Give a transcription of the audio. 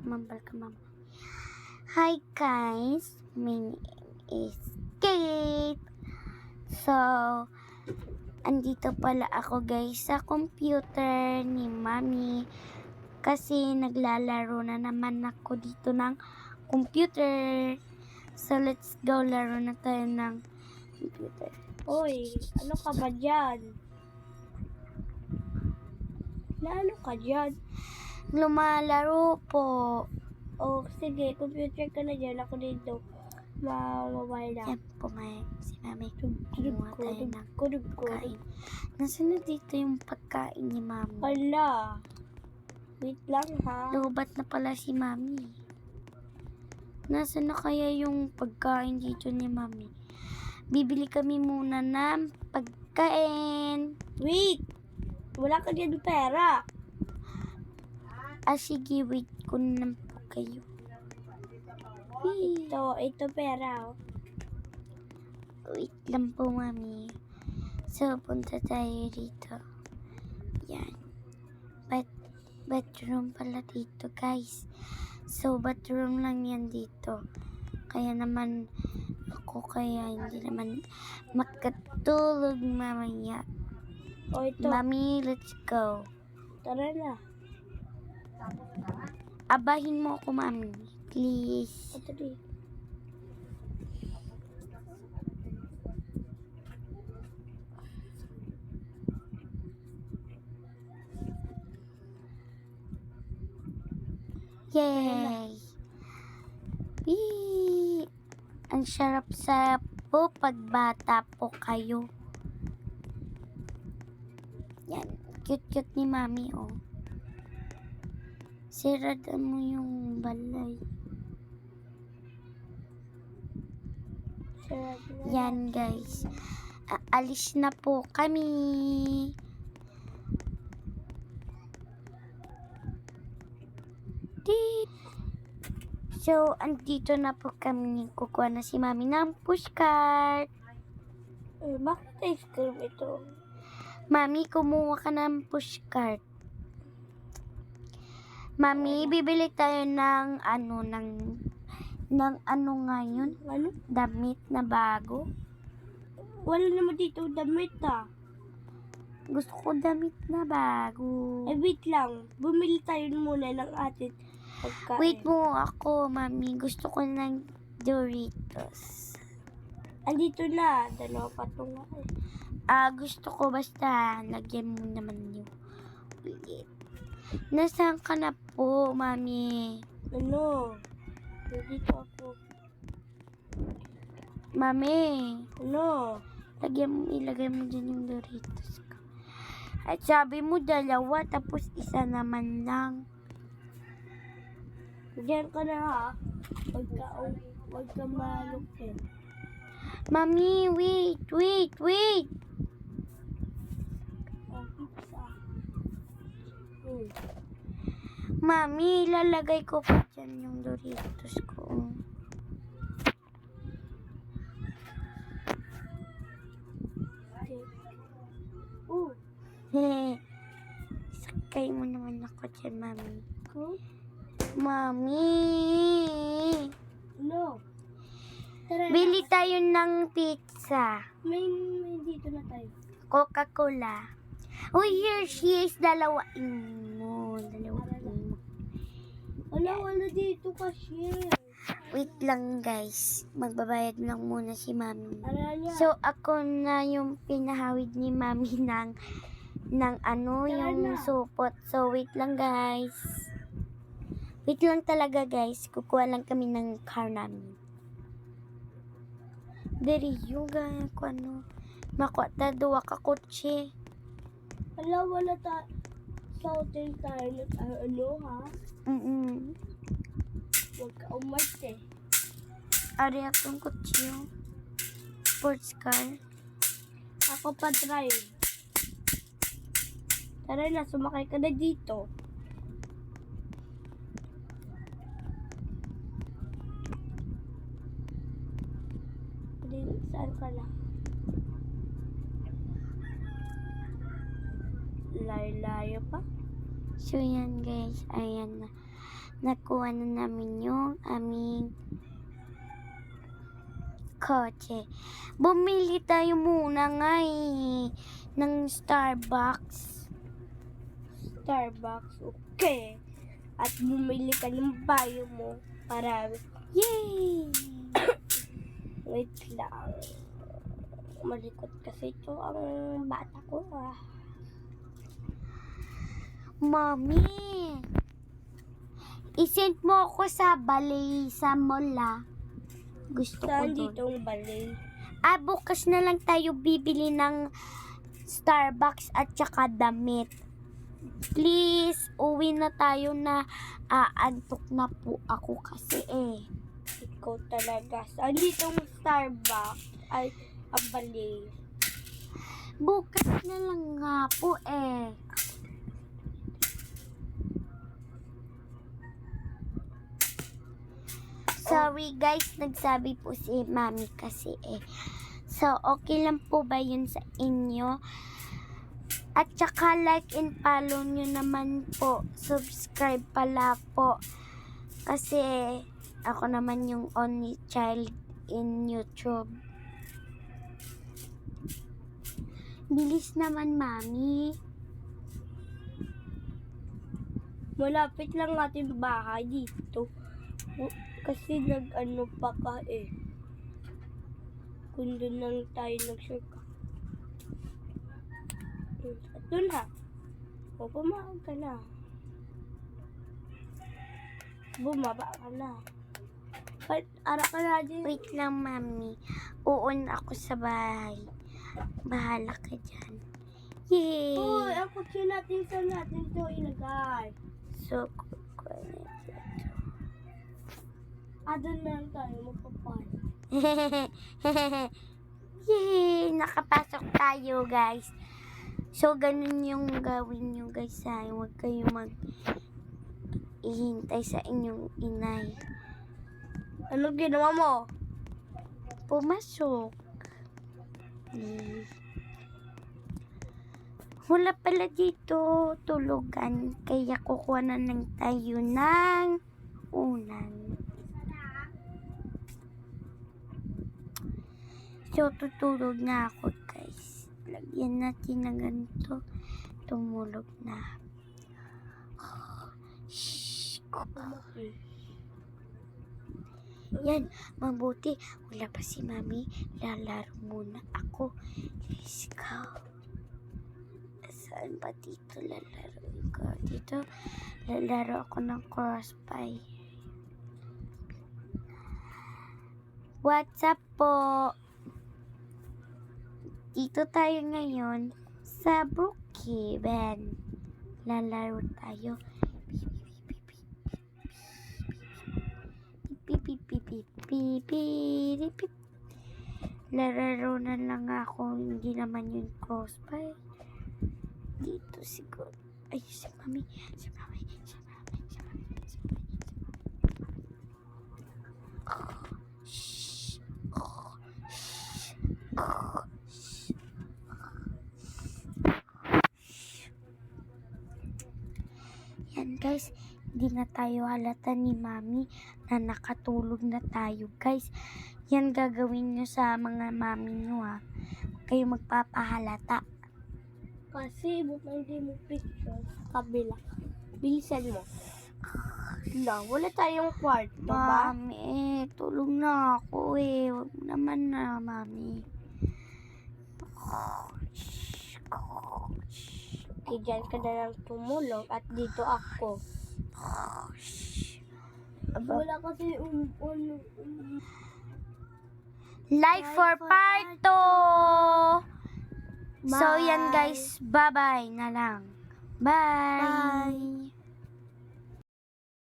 Mambal ka, mama. Hi guys, my name is Kate. So, andito pala ako guys sa computer ni Mami. Kasi naglalaro na naman ako dito ng computer. So, let's go, laro na tayo ng computer. Oy, ano ka ba dyan? Ano ka dyan? Lumalaro po. Oh, sige, computer ka na dyan. Ako dito. Mobile na. Yan po, si Mami. Kumuha tayo ng Kudug. pagkain. Nasaan na dito yung pagkain ni Mami? Hala. Wait lang ha. Lobat na pala si Mami. Nasaan na kaya yung pagkain dito ni Mami? Bibili kami muna ng pagkain. Wait! Wala ka dyan pera. Sige, wait ko na po kayo. Ito pera. Oh. Wait lang po, Mami. So, punta tayo dito. Yan. Bedroom pala dito, guys. So, bedroom lang yan dito. Kaya naman, hindi naman makatulog mamaya. O ito. Mami, let's go. Tara na. Abahin mo ako, Mami. Please. Ito di. Yay! Wee! Ang sarap-sarap po pag bata po kayo. Yan. Cute-cute ni Mami, oh. Sirada mo yung balay. Yan, guys. Alis na po kami. So, andito na po kami. Kukuha na si Mami ng pushcart. Bakit ice cream ito? Mami, kumuha ka ng pushcart. Mami, bibili tayo ng ngayon? Ano? Damit na bago. Wala naman dito damit ah. Gusto ko damit na bago. Wait lang. Bumili tayo muna ng atin pagkain. Wait mo ako, Mami. Gusto ko ng Doritos. Andito na. Dalawa pa ito nga eh. Gusto ko basta lagyan mo naman yung ulit. Nasaan ka na po, Mami? Ano? Dito ako. Mami, Ano? ilagay mo dyan yung Doritos ko. At sabi mo dalawa, tapos isa naman lang. Diyan ka na ha. Huwag ka malupin. Mami, wait. Pizza. Mami, lalagay ko pa dyan yung Doritos ko. Sakay mo naman ako dyan, Mami. Mami! No. Tara Bili tayo ng pizza. May dito na tayo. Coca-Cola. Oh, here she is. Dalawain mo. Wala dito kasi. Wait lang, guys. Magbabayad lang muna si Mami. Niya. So, ako na yung pinahawid ni Mami ng yung supot. So, wait lang, guys. Wait lang talaga, guys. Kukuha lang kami ng car namin. Dari yung makuha ta duwa ka kotse. Wala sa hotel tayo ha? Huwag ka umarte. Ari akong kotse yung sports car. Ako pa drive. Tara na, sumakay ka na dito. Saan ka na? Layo-layo pa. So, yan guys. Ayan na. nakuha na namin yung aming kotse. Bumili tayo muna nga ng Starbucks. Starbucks, okay. At bumili ka ng bayo mo para Yay! wait lang. Malikot kasi ito ang bata ko ah. Mommy, isend mo ako sa balay sa mall Gusto ko Saan doon. ditong balay? Bukas na lang tayo bibili ng Starbucks at saka damit. Please, uwi na tayo na antok na po ako kasi Ikaw talaga. Saan ditong Starbucks? Ay, ang balay. Bukas na lang nga po Sorry guys, nagsabi po si Mami kasi So, okay lang po ba yun sa inyo? At saka like and follow nyo naman po. Subscribe pala po. Kasi ako naman yung only child in YouTube. Bilis naman, Mami. Malapit lang ating bahay dito. Kasi nag-ano pa ka Kung doon lang tayo nag-shortcut. At doon ha. O, pumayag ka na. Bumaba ka na. Ara ka na din. Wait lang, Mami. Uun ako sa bahay. Bahala ka dyan. Yay! Uy, ang kutsi natin saan natin ito ilagay. So, kukunin ito. Doon na lang tayo magpapan. Yay! Nakapasok tayo, guys. So, ganun yung gawin nyo, guys. Huwag kayo ihintay sa inyong inay. Ano ginawa mo? Pumasok. Wala pala dito tulugan. Kaya kukuha na lang tayo ng unan. So, tutulog na ako, guys. Lagyan natin na ganito. Tumulog na. Shhh. Yan, mabuti. Wala pa si Mami. Lalaro muna ako. Let's go. Saan ba dito lalaro ko? Dito, lalaro ako ng crossfire. What's up po? Dito tayo ngayon sa Brookhaven. Lalaro tayo. Lalaro na lang ako. Hindi naman yung crossfire. Dito siguro. Ay, si Mami. Si Mami. Si Mami. Si Mami. Si Mami. Si Mami. Yan guys, hindi na tayo halata ni Mami na nakatulog na tayo guys. Yan gagawin nyo sa mga mami nyo Huwag kayo magpapahalata. Kasi hindi mo picture sa kabila. Bilisan mo. Wala tayong kwarto ba? Mami, tulog na ako Huwag naman na, Mami. Okay, dyan ka na lang tumulog at dito ako. Wala kasi Like for part 2! So, yan guys. Bye-bye na lang. Bye! Bye!